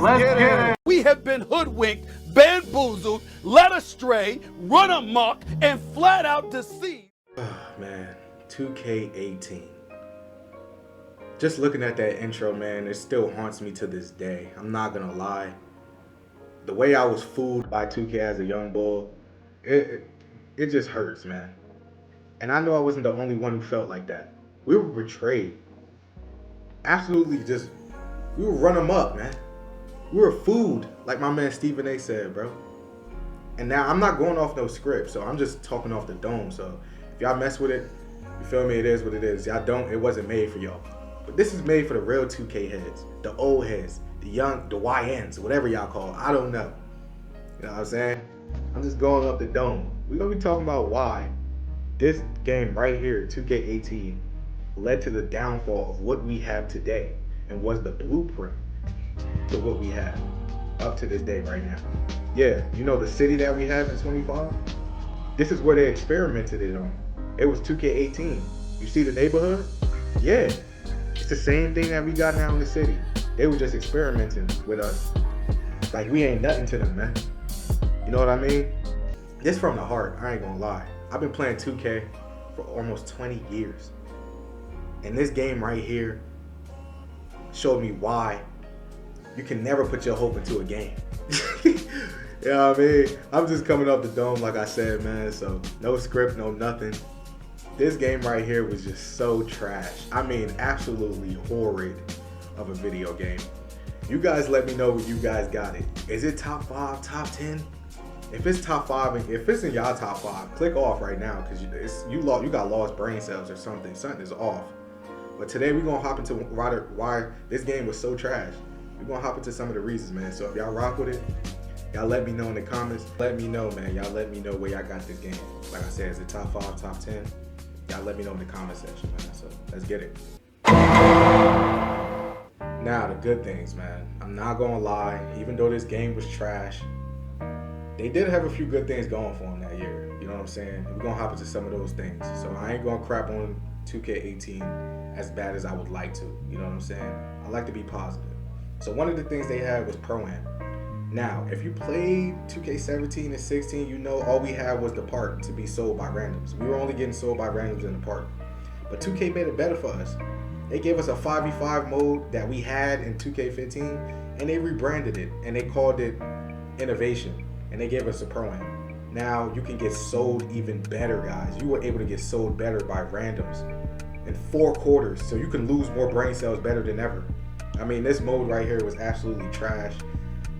Let's get it. We have been hoodwinked, bamboozled, led astray, run amok, and flat out deceived. Oh, man, 2K18. Just looking at that intro, man, it still haunts me to this day. I'm not gonna lie. The way I was fooled by 2K as a young boy, it just hurts, man. And I know I wasn't the only one who felt like that. We were betrayed. Absolutely just, we were run amok, man. We were fooled, like my man Stephen A said, bro. And now I'm not going off no script, so I'm just talking off the dome. So if y'all mess with it, you feel me, it is what it is. Y'all don't, it wasn't made for y'all. But this is made for the real 2K heads, the old heads, the young, the YNs, whatever y'all call it. I don't know. You know what I'm saying? I'm just going up the dome. We're gonna be talking about why this game right here, 2K18, led to the downfall of what we have today and was the blueprint to what we have up to this day right now. Yeah, you know the city that we have in 25? This is where they experimented it on. It was 2K18. You see the neighborhood? Yeah, it's the same thing that we got now in the city. They were just experimenting with us. Like we ain't nothing to them, man. You know what I mean? This from the heart, I ain't gonna lie. I've been playing 2K for almost 20 years. And this game right here showed me why you can never put your hope into a game. You know what I mean? I'm just coming off the dome like I said, man. So no script, no nothing. This game right here was just so trash. I mean, absolutely horrid of a video game. You guys let me know where you guys got it. Is it top 5, top 10? If it's top 5, and if it's in y'all top 5, click off right now because you got lost brain cells or something. Something is off. But today we're gonna hop into why this game was so trash. We're gonna hop into some of the reasons, man. So if y'all rock with it, y'all let me know in the comments. Let me know, man. Y'all let me know where y'all got this game. Like I said, is it top 5, top 10? Y'all let me know in the comment section, man. So let's get it. Now the good things, man. I'm not gonna lie. Even though this game was trash, they did have a few good things going for them that year. You know what I'm saying? We're gonna hop into some of those things. So I ain't gonna crap on 2K18 as bad as I would like to. You know what I'm saying? I like to be positive. So one of the things they had was Pro-Am. Now, if you played 2K17 and 16, you know all we had was the park to be sold by randoms. We were only getting sold by randoms in the park. But 2K made it better for us. They gave us a 5v5 mode that we had in 2K15, and they rebranded it, and they called it Innovation, and they gave us a Pro-Am. Now, you can get sold even better, guys. You were able to get sold better by randoms in 4 quarters, so you can lose more brain cells better than ever. I mean, this mode right here was absolutely trash,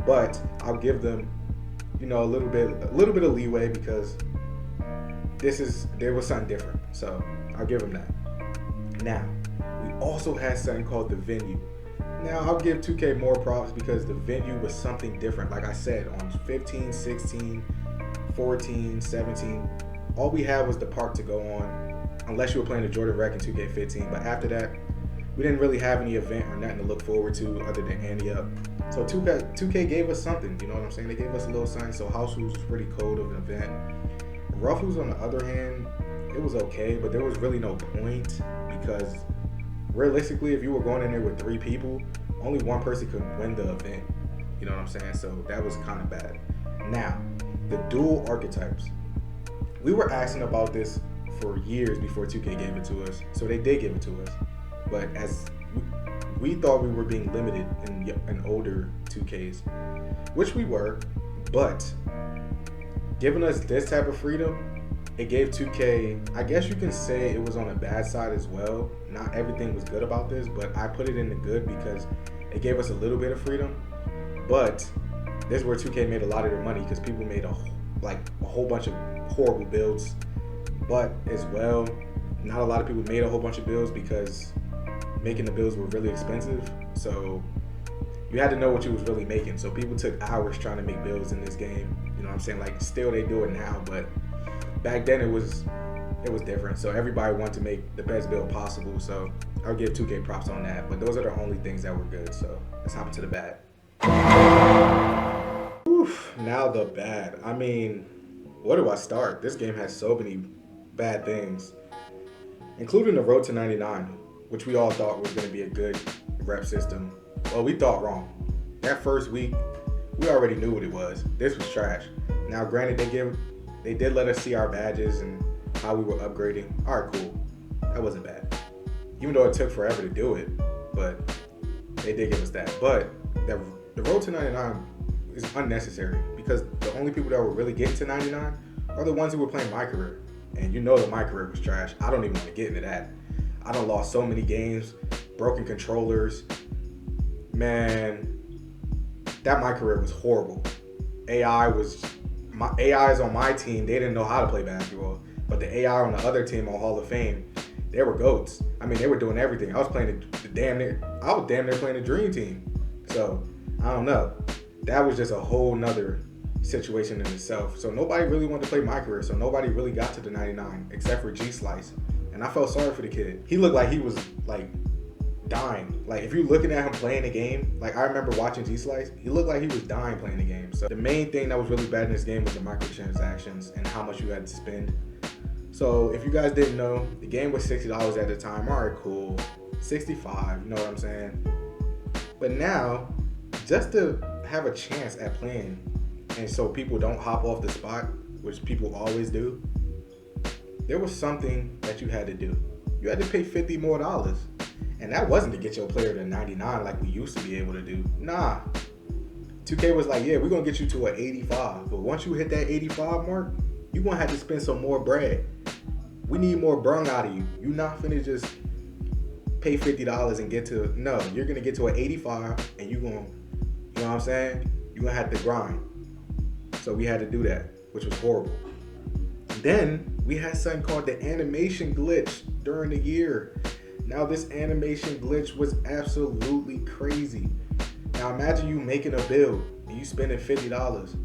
but I'll give them, you know, a little bit of leeway because there was something different. So I'll give them that. Now, we also had something called the venue. Now, I'll give 2K more props because the venue was something different. Like I said, on 15, 16, 14, 17, all we had was the park to go on, unless you were playing the Jordan Wreck in 2K15. But after that, we didn't really have any event or nothing to look forward to other than Ante Up. So 2K gave us something, you know what I'm saying? They gave us a little something. So House Rules was pretty cold of an event. Ruffles, on the other hand, it was okay, but there was really no point because realistically, if you were going in there with 3 people, only one person could win the event. You know what I'm saying? So that was kind of bad. Now, the dual archetypes. We were asking about this for years before 2K gave it to us. So they did give it to us. But as we thought we were being limited in older 2Ks, which we were, but giving us this type of freedom, it gave 2K, I guess you can say it was on the bad side as well. Not everything was good about this, but I put it in the good because it gave us a little bit of freedom. But this is where 2K made a lot of their money because people made a whole bunch of horrible builds. But as well, not a lot of people made a whole bunch of builds because making the builds were really expensive. So you had to know what you was really making. So people took hours trying to make builds in this game. You know what I'm saying? Like still they do it now, but back then it was different. So everybody wanted to make the best build possible. So I'll give 2K props on that. But those are the only things that were good. So let's hop into the bad. Oof, now the bad. I mean, where do I start? This game has so many bad things, including the road to 99, which we all thought was going to be a good rep system. Well, we thought wrong. that first week, we already knew what it was. This was trash. Now, granted, they did let us see our badges and how we were upgrading. All right, cool. That wasn't bad. Even though it took forever to do it, but they did give us that. But the road to 99 is unnecessary because the only people that were really getting to 99 are the ones who were playing my career. And you know that my career was trash. I don't even want to get into that. I done lost so many games, broken controllers. Man, that my career was horrible. AIs on my team, they didn't know how to play basketball. But the AI on the other team on Hall of Fame, they were goats. I mean, they were doing everything. I was damn near playing the dream team. So, I don't know. That was just a whole nother situation in itself. So nobody really wanted to play my career. So nobody really got to the 99 except for G Slice. And I felt sorry for the kid. He looked like he was like dying. Like if you're looking at him playing the game, like I remember watching G Slice, he looked like he was dying playing the game. So the main thing that was really bad in this game was the microtransactions and how much you had to spend. So if you guys didn't know, the game was $60 at the time. All right, cool. 65, you know what I'm saying? But now, just to have a chance at playing, and so people don't hop off the spot, which people always do, there was something that you had to do. You had to pay $50 more. And that wasn't to get your player to 99 like we used to be able to do. Nah. 2K was like, yeah, we're going to get you to an 85. But once you hit that 85 mark, you're going to have to spend some more bread. We need more brung out of you. You're not finna just pay $50 and get to, no, you're going to get to an 85 and you're going to, you know what I'm saying? You're going to have to grind. So we had to do that, which was horrible. Then we had something called the animation glitch during the year. Now this animation glitch was absolutely crazy. Now imagine you making a build and you spending $50.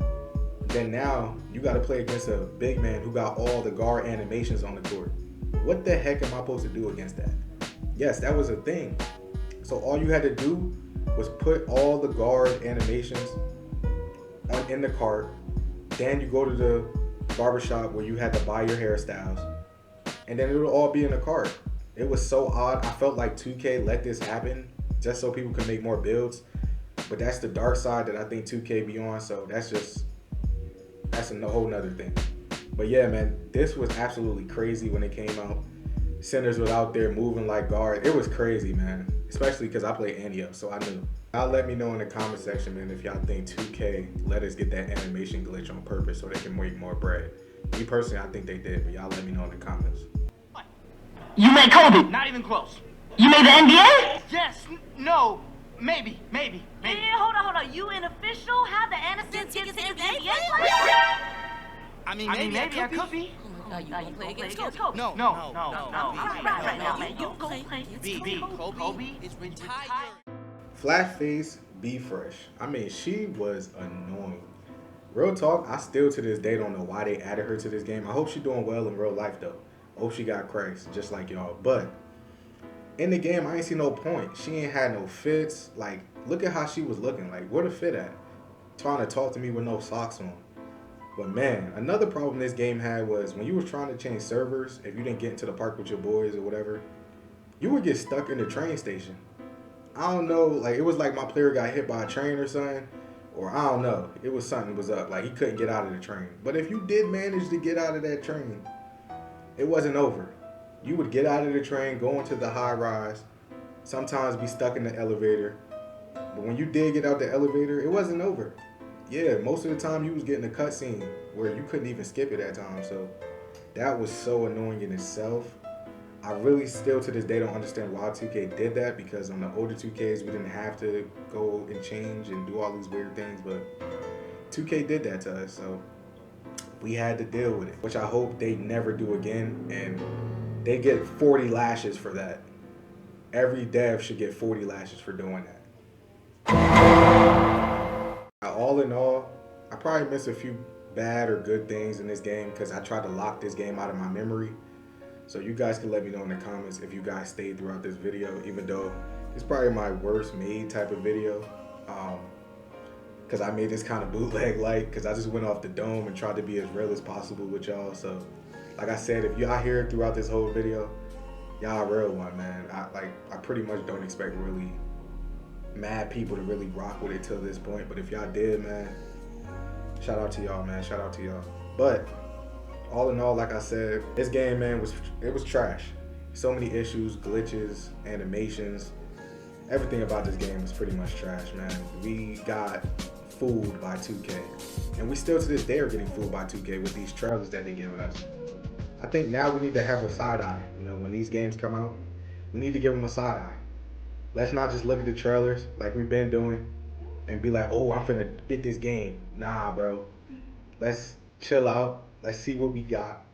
Then now you got to play against a big man who got all the guard animations on the court. What the heck am I supposed to do against that? Yes, that was a thing. So all you had to do was put all the guard animations in the cart. Then you go to the barbershop where you had to buy your hairstyles. And then it would all be in the cart. It was so odd. I felt like 2K let this happen just so people could make more builds. But that's the dark side that I think 2K be on. So that's a whole nother thing. But yeah, man, this was absolutely crazy when it came out. Centers was out there moving like guard. It was crazy, man. Especially because I played Antio, so I knew. Y'all let me know in the comment section, man, if y'all think 2K let us get that animation glitch on purpose so they can make more bread. Me personally, I think they did, but y'all let me know in the comments. You made Kobe. Not even close. You made the NBA? Yes, no, maybe. Yeah, hold on. You an official? How the Andersons get tickets to the NBA? I mean, maybe I could be. Oh, you gonna play against Kobe? No. Right now, man. You gonna play against Kobe is retired. Flat face, be fresh. I mean, she was annoying. Real talk, I still to this day don't know why they added her to this game. I hope she's doing well in real life though. I hope she got Christ, just like y'all. But in the game, I ain't see no point. She ain't had no fits. Like, look at how she was looking. Like, where the fit at? Trying to talk to me with no socks on. But man, another problem this game had was when you was trying to change servers, if you didn't get into the park with your boys or whatever, you would get stuck in the train station. I don't know, like it was like my player got hit by a train or something, or I don't know. It was something was up, like he couldn't get out of the train. But if you did manage to get out of that train, it wasn't over. You would get out of the train, go into the high rise, sometimes be stuck in the elevator. But when you did get out the elevator, it wasn't over. Yeah, most of the time you was getting a cutscene where you couldn't even skip it at times. So that was so annoying in itself. I really still to this day don't understand why 2K did that, because on the older 2Ks we didn't have to go and change and do all these weird things, but 2K did that to us, so we had to deal with it, which I hope they never do again, and they get 40 lashes for that. Every dev should get 40 lashes for doing that. All in all, I probably missed a few bad or good things in this game because I tried to lock this game out of my memory. So you guys can let me know in the comments if you guys stayed throughout this video, even though it's probably my worst made type of video. Because I made this kind of bootleg like, because I just went off the dome and tried to be as real as possible with y'all. So like I said, if y'all here throughout this whole video, y'all a real one, man. I pretty much don't expect really mad people to really rock with it till this point. But if y'all did, man, shout out to y'all, man. Shout out to y'all. But all in all, like I said, this game, man, was trash. So many issues, glitches, animations. Everything about this game was pretty much trash, man. We got fooled by 2K. And we still to this day are getting fooled by 2K with these trailers that they give us. I think now we need to have a side eye. You know, when these games come out, we need to give them a side eye. Let's not just look at the trailers like we've been doing and be like, oh, I'm finna get this game. Nah, bro. Let's chill out. Let's see what we got.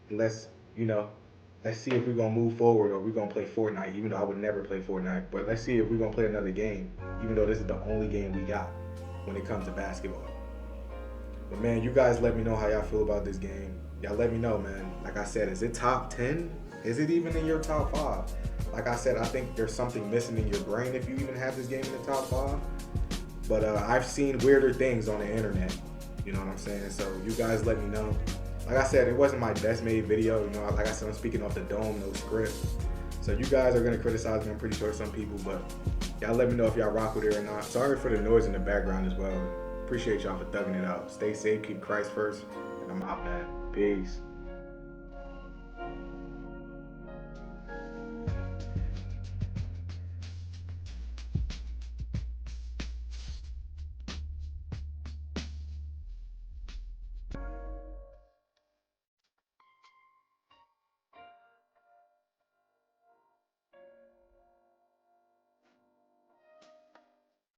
Let's see if we're gonna move forward or we're gonna play Fortnite, even though I would never play Fortnite. But let's see if we're gonna play another game, even though this is the only game we got when it comes to basketball. But man, you guys let me know how y'all feel about this game. Y'all let me know, man. Like I said, is it top 10? Is it even in your top 5? Like I said, I think there's something missing in your brain if you even have this game in the top 5. But I've seen weirder things on the internet. You know what I'm saying? So you guys let me know. Like I said, it wasn't my best made video. You know, like I said, I'm speaking off the dome, no script. So you guys are gonna criticize me, I'm pretty sure, some people, but y'all let me know if y'all rock with it or not. Sorry for the noise in the background as well. Appreciate y'all for thugging it out. Stay safe, keep Christ first, and I'm out, man. Peace.